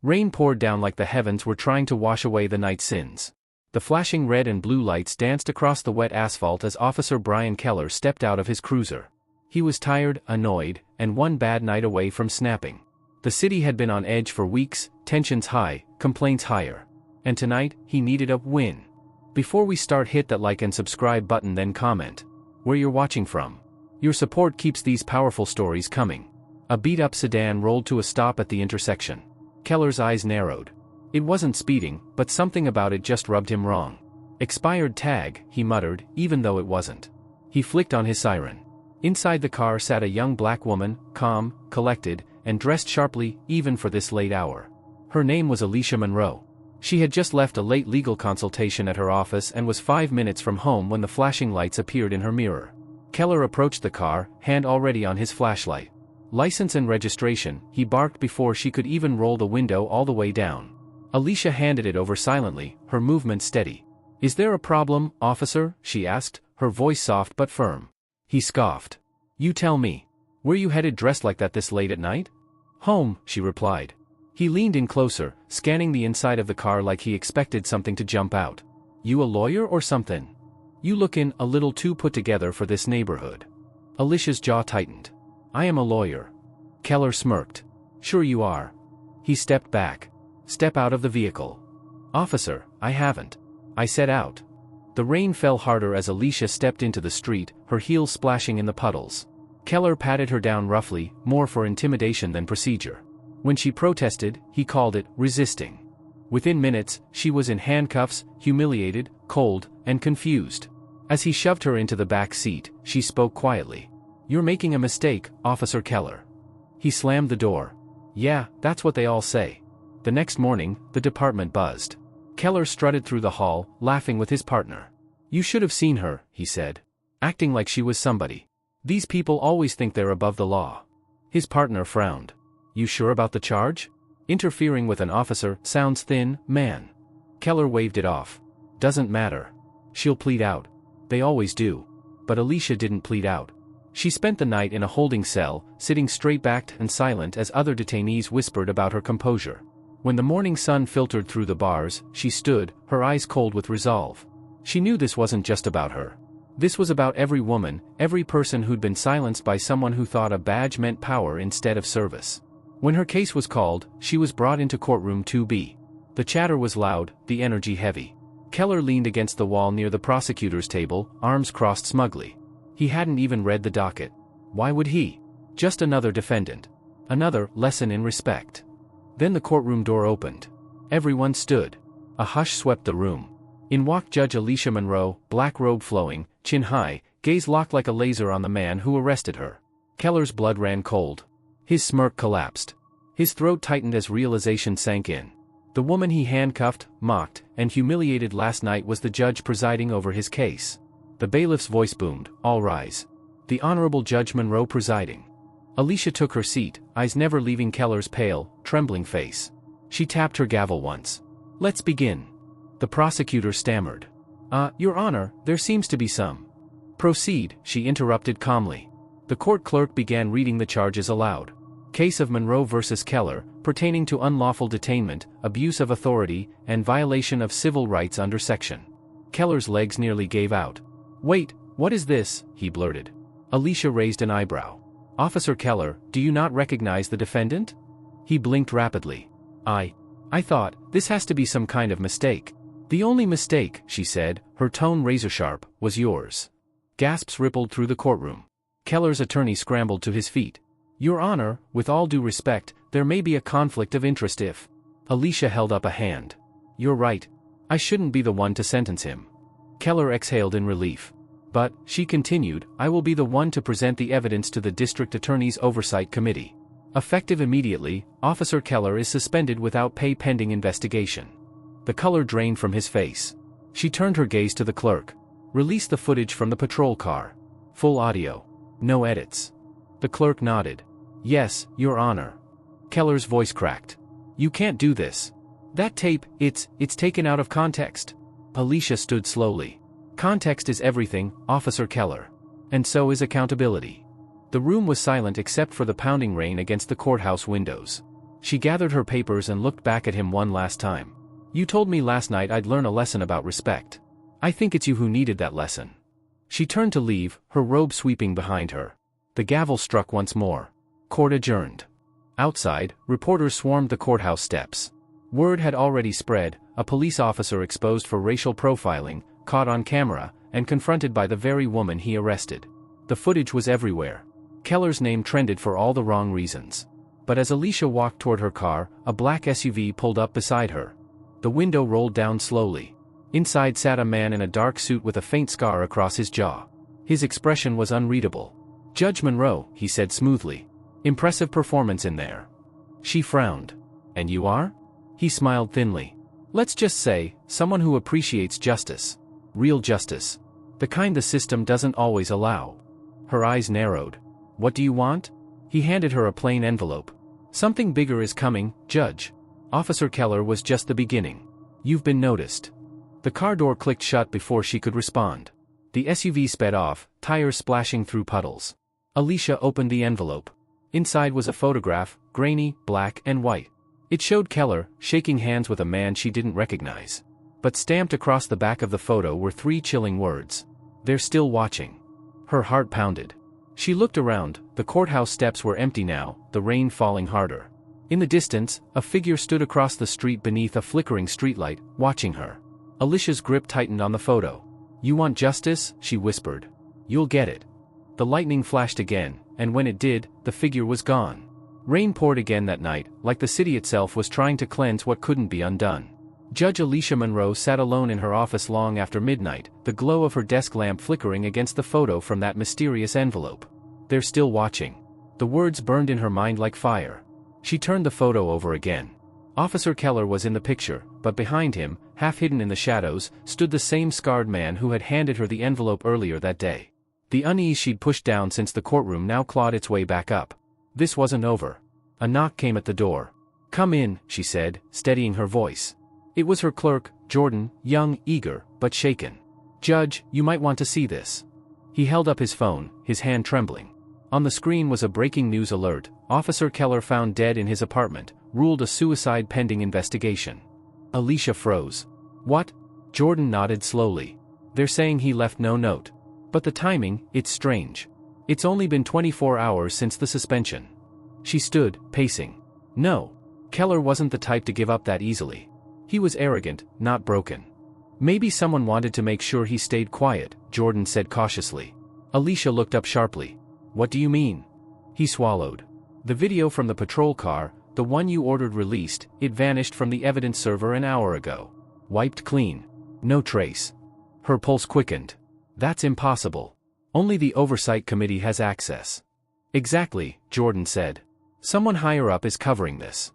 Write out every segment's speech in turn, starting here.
Rain poured down like the heavens were trying to wash away the night's sins. The flashing red and blue lights danced across the wet asphalt as Officer Brian Keller stepped out of his cruiser. He was tired, annoyed, and one bad night away from snapping. The city had been on edge for weeks, tensions high, complaints higher. And tonight, he needed a win. Before we start, hit that like and subscribe button, then comment where you're watching from. Your support keeps these powerful stories coming. A beat-up sedan rolled to a stop at the intersection. Keller's eyes narrowed. It wasn't speeding, but something about it just rubbed him wrong. Expired tag, he muttered, even though it wasn't. He flicked on his siren. Inside the car sat a young black woman, calm, collected, and dressed sharply, even for this late hour. Her name was Alicia Monroe. She had just left a late legal consultation at her office and was 5 minutes from home when the flashing lights appeared in her mirror. Keller approached the car, hand already on his flashlight. License and registration, he barked before she could even roll the window all the way down. Alicia handed it over silently, her movement steady. "Is there a problem, officer?" she asked, her voice soft but firm. He scoffed. "You tell me. Where you headed dressed like that this late at night?" "Home," she replied. He leaned in closer, scanning the inside of the car like he expected something to jump out. "You a lawyer or something? You lookin' a little too put together for this neighborhood." Alicia's jaw tightened. "I am a lawyer." Keller smirked. "Sure you are." He stepped back. "Step out of the vehicle." "Officer, I haven't. I set out." The rain fell harder as Alicia stepped into the street, her heels splashing in the puddles. Keller patted her down roughly, more for intimidation than procedure. When she protested, he called it resisting. Within minutes, she was in handcuffs, humiliated, cold, and confused. As he shoved her into the back seat, she spoke quietly. "You're making a mistake, Officer Keller." He slammed the door. "Yeah, that's what they all say." The next morning, the department buzzed. Keller strutted through the hall, laughing with his partner. "You should have seen her," he said. "Acting like she was somebody. These people always think they're above the law." His partner frowned. "You sure about the charge? Interfering with an officer sounds thin, man." Keller waved it off. "Doesn't matter. She'll plead out. They always do." But Alicia didn't plead out. She spent the night in a holding cell, sitting straight-backed and silent as other detainees whispered about her composure. When the morning sun filtered through the bars, she stood, her eyes cold with resolve. She knew this wasn't just about her. This was about every woman, every person who'd been silenced by someone who thought a badge meant power instead of service. When her case was called, she was brought into courtroom 2B. The chatter was loud, the energy heavy. Keller leaned against the wall near the prosecutor's table, arms crossed smugly. He hadn't even read the docket. Why would he? Just another defendant. Another lesson in respect. Then the courtroom door opened. Everyone stood. A hush swept the room. In walked Judge Alicia Monroe, black robe flowing, chin high, gaze locked like a laser on the man who arrested her. Keller's blood ran cold. His smirk collapsed. His throat tightened as realization sank in. The woman he handcuffed, mocked, and humiliated last night was the judge presiding over his case. The bailiff's voice boomed, "All rise." The Honorable Judge Monroe presiding. Alicia took her seat, eyes never leaving Keller's pale, trembling face. She tapped her gavel once. "Let's begin." The prosecutor stammered. Your Honor, there seems to be some." "Proceed," she interrupted calmly. The court clerk began reading the charges aloud. Case of Monroe versus Keller, pertaining to unlawful detainment, abuse of authority, and violation of civil rights under Section. Keller's legs nearly gave out. "Wait, what is this?" he blurted. Alicia raised an eyebrow. "Officer Keller, do you not recognize the defendant?" He blinked rapidly. I thought, this has to be some kind of mistake." "The only mistake," she said, her tone razor-sharp, "was yours." Gasps rippled through the courtroom. Keller's attorney scrambled to his feet. "Your Honor, with all due respect, there may be a conflict of interest if..." Alicia held up a hand. "You're right. I shouldn't be the one to sentence him." Keller exhaled in relief. "But," she continued, "I will be the one to present the evidence to the District Attorney's Oversight Committee. Effective immediately, Officer Keller is suspended without pay pending investigation." The color drained from his face. She turned her gaze to the clerk. "Release the footage from the patrol car. Full audio. No edits." The clerk nodded. "Yes, Your Honor." Keller's voice cracked. "You can't do this. That tape, it's taken out of context." Alicia stood slowly. "Context is everything, Officer Keller. And so is accountability." The room was silent except for the pounding rain against the courthouse windows. She gathered her papers and looked back at him one last time. You told me last night I'd learn a lesson about respect. I think it's you who needed that lesson. She turned to leave, her robe sweeping behind her. The gavel struck once more. Court adjourned. Outside, reporters swarmed the courthouse steps. Word had already spread, a police officer exposed for racial profiling, caught on camera, and confronted by the very woman he arrested. The footage was everywhere. Keller's name trended for all the wrong reasons. But as Alicia walked toward her car, a black SUV pulled up beside her. The window rolled down slowly. Inside sat a man in a dark suit with a faint scar across his jaw. His expression was unreadable. Judge Monroe, he said smoothly. Impressive performance in there. She frowned. And you are? He smiled thinly. Let's just say, someone who appreciates justice. Real justice. The kind the system doesn't always allow. Her eyes narrowed. What do you want? He handed her a plain envelope. Something bigger is coming, Judge. Officer Keller was just the beginning. You've been noticed. The car door clicked shut before she could respond. The SUV sped off, tires splashing through puddles. Alicia opened the envelope. Inside was a photograph, grainy, black and white. It showed Keller, shaking hands with a man she didn't recognize. But stamped across the back of the photo were 3 chilling words. They're still watching. Her heart pounded. She looked around, the courthouse steps were empty now, the rain falling harder. In the distance, a figure stood across the street beneath a flickering streetlight, watching her. Alicia's grip tightened on the photo. You want justice? She whispered. You'll get it. The lightning flashed again, and when it did, the figure was gone. Rain poured again that night, like the city itself was trying to cleanse what couldn't be undone. Judge Alicia Monroe sat alone in her office long after midnight, the glow of her desk lamp flickering against the photo from that mysterious envelope. They're still watching. The words burned in her mind like fire. She turned the photo over again. Officer Keller was in the picture, but behind him, half hidden in the shadows, stood the same scarred man who had handed her the envelope earlier that day. The unease she'd pushed down since the courtroom now clawed its way back up. This wasn't over. A knock came at the door. Come in, she said, steadying her voice. It was her clerk, Jordan, young, eager, but shaken. Judge, you might want to see this. He held up his phone, his hand trembling. On the screen was a breaking news alert. Officer Keller found dead in his apartment, ruled a suicide pending investigation. Alicia froze. What? Jordan nodded slowly. They're saying he left no note. But the timing, it's strange. It's only been 24 hours since the suspension. She stood, pacing. No. Keller wasn't the type to give up that easily. He was arrogant, not broken. Maybe someone wanted to make sure he stayed quiet, Jordan said cautiously. Alicia looked up sharply. What do you mean? He swallowed. The video from the patrol car, the one you ordered released, it vanished from the evidence server an hour ago. Wiped clean. No trace. Her pulse quickened. That's impossible. Only the Oversight Committee has access. Exactly, Jordan said. Someone higher up is covering this.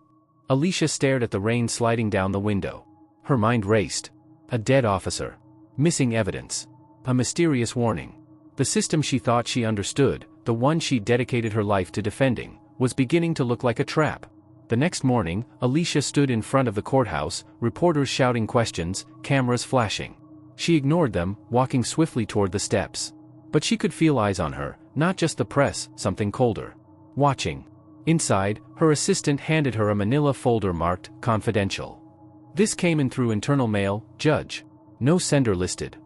Alicia stared at the rain sliding down the window. Her mind raced. A dead officer. Missing evidence. A mysterious warning. The system she thought she understood, the one she dedicated her life to defending, was beginning to look like a trap. The next morning, Alicia stood in front of the courthouse, reporters shouting questions, cameras flashing. She ignored them, walking swiftly toward the steps. But she could feel eyes on her, not just the press, something colder. Watching. Inside, her assistant handed her a manila folder marked, confidential. This came in through internal mail, Judge. No sender listed.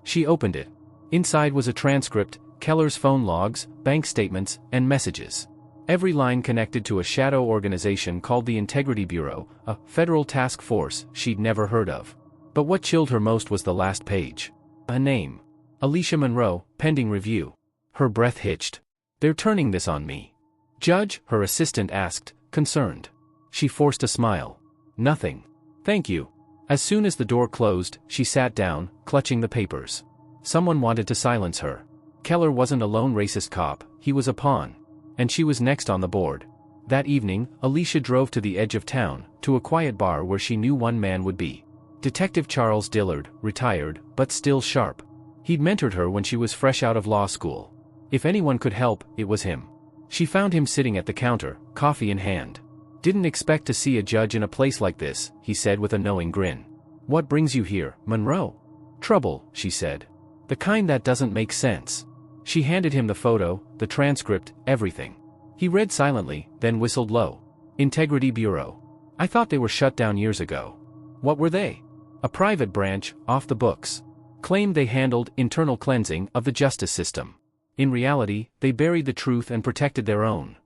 She opened it. Inside was a transcript, Keller's phone logs, bank statements, and messages. Every line connected to a shadow organization called the Integrity Bureau, a federal task force she'd never heard of. But what chilled her most was the last page. A name. Alicia Monroe, pending review. Her breath hitched. They're turning this on me. Judge, her assistant asked, concerned. She forced a smile. Nothing. Thank you. As soon as the door closed, she sat down, clutching the papers. Someone wanted to silence her. Keller wasn't a lone racist cop, he was a pawn. And she was next on the board. That evening, Alicia drove to the edge of town, to a quiet bar where she knew one man would be. Detective Charles Dillard, retired, but still sharp. He'd mentored her when she was fresh out of law school. If anyone could help, it was him. She found him sitting at the counter, coffee in hand. Didn't expect to see a judge in a place like this, he said with a knowing grin. What brings you here, Monroe? Trouble, she said. The kind that doesn't make sense. She handed him the photo, the transcript, everything. He read silently, then whistled low. Integrity Bureau. I thought they were shut down years ago. What were they? A private branch, off the books. Claimed they handled internal cleansing of the justice system. In reality, they buried the truth and protected their own.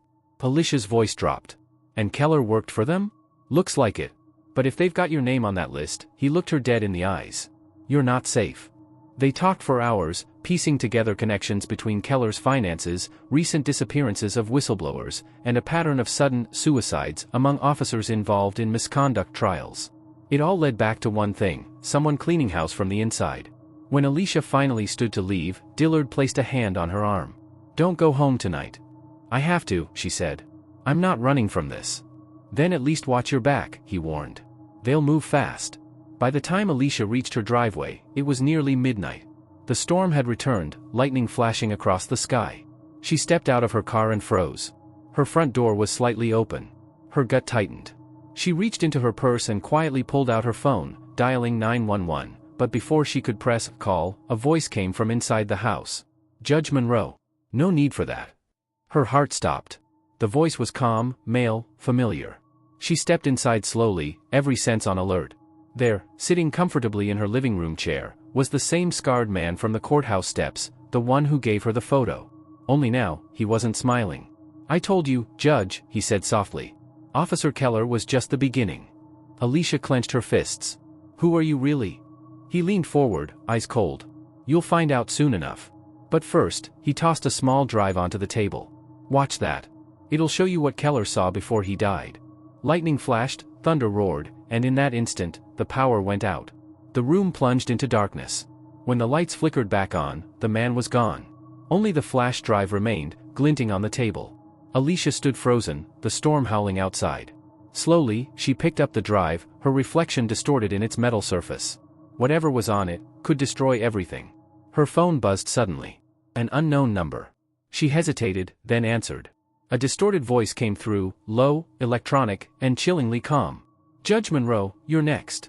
Alicia's voice dropped. And Keller worked for them? Looks like it. But if they've got your name on that list, he looked her dead in the eyes. You're not safe. They talked for hours, piecing together connections between Keller's finances, recent disappearances of whistleblowers, and a pattern of sudden suicides among officers involved in misconduct trials. It all led back to one thing: someone cleaning house from the inside. When Alicia finally stood to leave, Dillard placed a hand on her arm. "Don't go home tonight." "I have to," she said. "I'm not running from this." "Then at least watch your back," he warned. "They'll move fast." By the time Alicia reached her driveway, it was nearly midnight. The storm had returned, lightning flashing across the sky. She stepped out of her car and froze. Her front door was slightly open. Her gut tightened. She reached into her purse and quietly pulled out her phone, dialing 911, but before she could press call, a voice came from inside the house. "Judge Monroe." "No need for that." Her heart stopped. The voice was calm, male, familiar. She stepped inside slowly, every sense on alert. There, sitting comfortably in her living room chair, was the same scarred man from the courthouse steps, the one who gave her the photo. Only now, he wasn't smiling. "I told you, Judge," he said softly. "Officer Keller was just the beginning." Alicia clenched her fists. "Who are you really?" He leaned forward, eyes cold. "You'll find out soon enough. But first," he tossed a small drive onto the table. "Watch that. It'll show you what Keller saw before he died." Lightning flashed, thunder roared, and in that instant, the power went out. The room plunged into darkness. When the lights flickered back on, the man was gone. Only the flash drive remained, glinting on the table. Alicia stood frozen, the storm howling outside. Slowly, she picked up the drive, her reflection distorted in its metal surface. Whatever was on it could destroy everything. Her phone buzzed suddenly. An unknown number. She hesitated, then answered. A distorted voice came through, low, electronic, and chillingly calm. "Judge Monroe, you're next."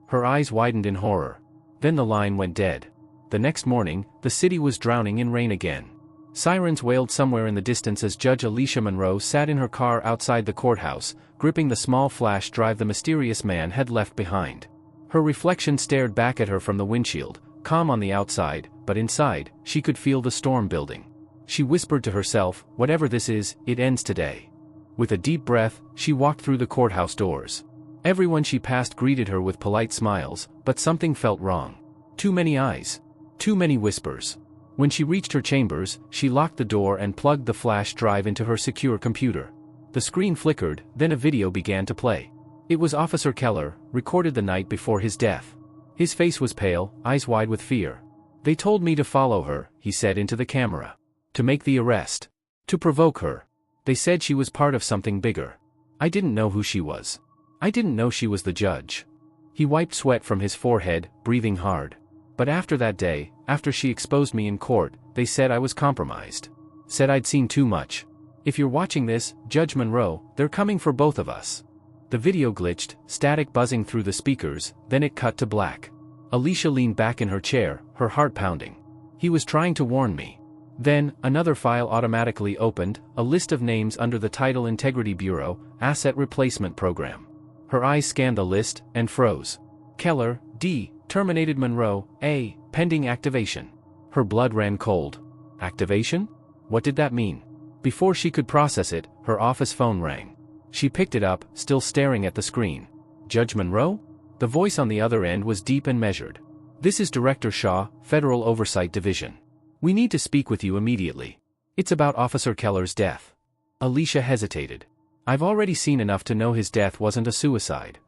Her eyes widened in horror. Then the line went dead. The next morning, the city was drowning in rain again. Sirens wailed somewhere in the distance as Judge Alicia Monroe sat in her car outside the courthouse, gripping the small flash drive the mysterious man had left behind. Her reflection stared back at her from the windshield, calm on the outside, but inside, she could feel the storm building. She whispered to herself, "Whatever this is, it ends today." With a deep breath, she walked through the courthouse doors. Everyone she passed greeted her with polite smiles, but something felt wrong. Too many eyes. Too many whispers. When she reached her chambers, she locked the door and plugged the flash drive into her secure computer. The screen flickered, then a video began to play. It was Officer Keller, recorded the night before his death. His face was pale, eyes wide with fear. "They told me to follow her," he said into the camera. "To make the arrest. To provoke her. They said she was part of something bigger. I didn't know who she was. I didn't know she was the judge." He wiped sweat from his forehead, breathing hard. "But after that day, after she exposed me in court, they said I was compromised. Said I'd seen too much. If you're watching this, Judge Monroe, they're coming for both of us." The video glitched, static buzzing through the speakers, then it cut to black. Alicia leaned back in her chair, her heart pounding. "He was trying to warn me." Then, another file automatically opened, a list of names under the title Integrity Bureau, Asset Replacement Program. Her eyes scanned the list, and froze. Keller, D. Terminated. Monroe, A. Pending activation. Her blood ran cold. Activation? What did that mean? Before she could process it, her office phone rang. She picked it up, still staring at the screen. "Judge Monroe?" The voice on the other end was deep and measured. "This is Director Shaw, Federal Oversight Division. We need to speak with you immediately. It's about Officer Keller's death." Alicia hesitated. "I've already seen enough to know his death wasn't a suicide."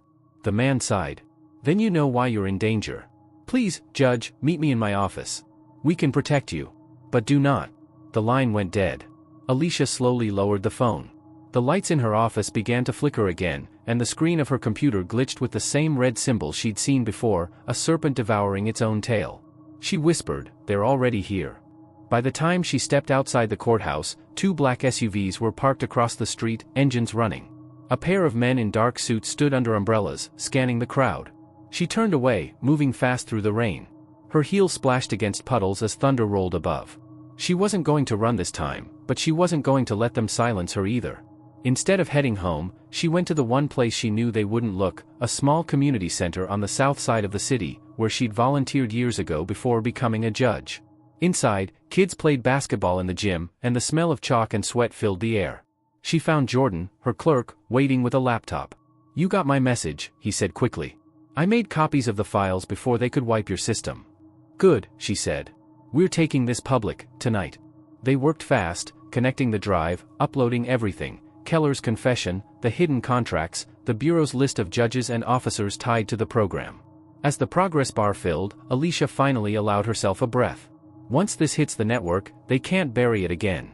The man sighed. "Then you know why you're in danger. Please, Judge, meet me in my office. We can protect you. But do not." The line went dead. Alicia slowly lowered the phone. The lights in her office began to flicker again, and the screen of her computer glitched with the same red symbol she'd seen before, a serpent devouring its own tail. She whispered, "They're already here." By the time she stepped outside the courthouse, 2 black SUVs were parked across the street, engines running. A pair of men in dark suits stood under umbrellas, scanning the crowd. She turned away, moving fast through the rain. Her heels splashed against puddles as thunder rolled above. She wasn't going to run this time, but she wasn't going to let them silence her either. Instead of heading home, she went to the one place she knew they wouldn't look, a small community center on the south side of the city, where she'd volunteered years ago before becoming a judge. Inside, kids played basketball in the gym, and the smell of chalk and sweat filled the air. She found Jordan, her clerk, waiting with a laptop. "You got my message," he said quickly. "I made copies of the files before they could wipe your system." "Good," she said. "We're taking this public, tonight." They worked fast, connecting the drive, uploading everything: Keller's confession, the hidden contracts, the Bureau's list of judges and officers tied to the program. As the progress bar filled, Alicia finally allowed herself a breath. Once this hits the network, they can't bury it again.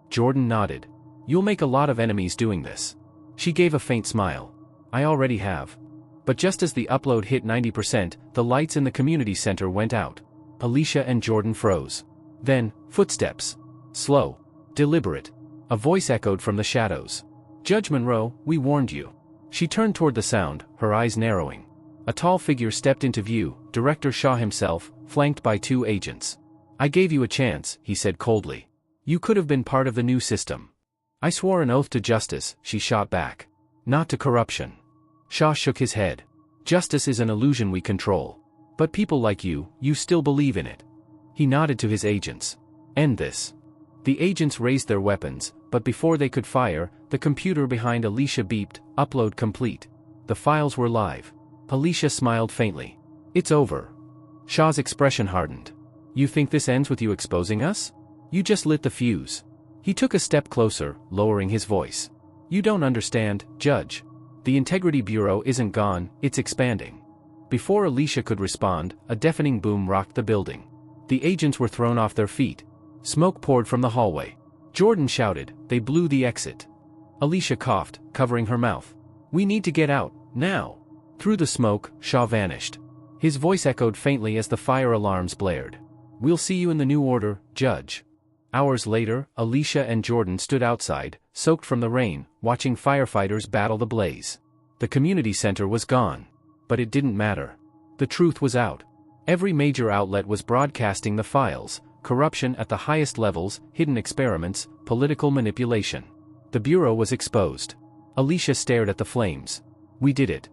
Jordan nodded. "You'll make a lot of enemies doing this." She gave a faint smile. "I already have." But just as the upload hit 90%, the lights in the community center went out. Alicia and Jordan froze. Then, footsteps. Slow. Deliberate. A voice echoed from the shadows. "Judge Monroe, we warned you." She turned toward the sound, her eyes narrowing. A tall figure stepped into view, Director Shaw himself, flanked by 2 agents. "I gave you a chance," he said coldly. "You could have been part of the new system." "I swore an oath to justice," she shot back. "Not to corruption." Shaw shook his head. "Justice is an illusion we control. But people like you still believe in it." He nodded to his agents. "End this." The agents raised their weapons, but before they could fire, the computer behind Alicia beeped, "Upload complete." The files were live. Alicia smiled faintly. "It's over." Shaw's expression hardened. "You think this ends with you exposing us? You just lit the fuse." He took a step closer, lowering his voice. "You don't understand, Judge. The Integrity Bureau isn't gone, it's expanding." Before Alicia could respond, a deafening boom rocked the building. The agents were thrown off their feet. Smoke poured from the hallway. Jordan shouted, "They blew the exit." Alicia coughed, covering her mouth. "We need to get out, now." Through the smoke, Shaw vanished. His voice echoed faintly as the fire alarms blared. "We'll see you in the new order, Judge." Hours later, Alicia and Jordan stood outside, soaked from the rain, watching firefighters battle the blaze. The community center was gone. But it didn't matter. The truth was out. Every major outlet was broadcasting the files: corruption at the highest levels, hidden experiments, political manipulation. The Bureau was exposed. Alicia stared at the flames. "We did it."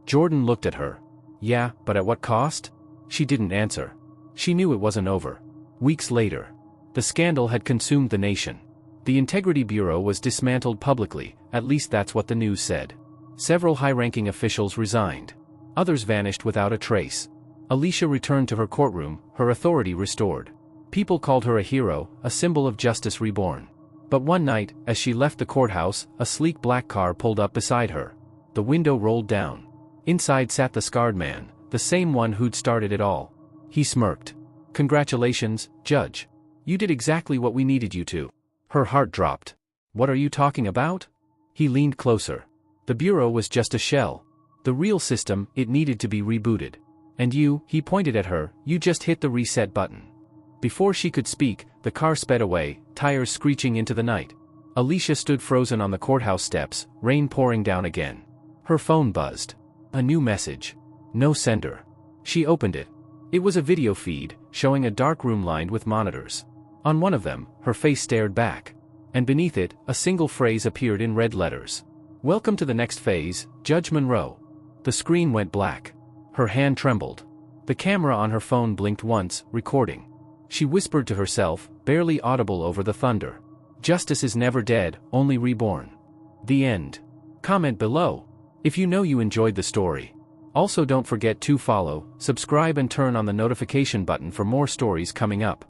Jordan looked at her. "Yeah, but at what cost?" She didn't answer. She knew it wasn't over. Weeks later, the scandal had consumed the nation. The Integrity Bureau was dismantled publicly, at least that's what the news said. Several high-ranking officials resigned. Others vanished without a trace. Alicia returned to her courtroom, her authority restored. People called her a hero, a symbol of justice reborn. But one night, as she left the courthouse, a sleek black car pulled up beside her. The window rolled down. Inside sat the scarred man, the same one who'd started it all. He smirked. "Congratulations, Judge. You did exactly what we needed you to." Her heart dropped. "What are you talking about?" He leaned closer. "The Bureau was just a shell. The real system, it needed to be rebooted. And you," he pointed at her, "you just hit the reset button." Before she could speak, the car sped away, tires screeching into the night. Alicia stood frozen on the courthouse steps, rain pouring down again. Her phone buzzed. A new message. No sender. She opened it. It was a video feed, showing a dark room lined with monitors. On one of them, her face stared back. And beneath it, a single phrase appeared in red letters. "Welcome to the next phase, Judge Monroe." The screen went black. Her hand trembled. The camera on her phone blinked once, recording. She whispered to herself, barely audible over the thunder. "Justice is never dead, only reborn." The end. Comment below if you know you enjoyed the story. Also don't forget to follow, subscribe and turn on the notification button for more stories coming up.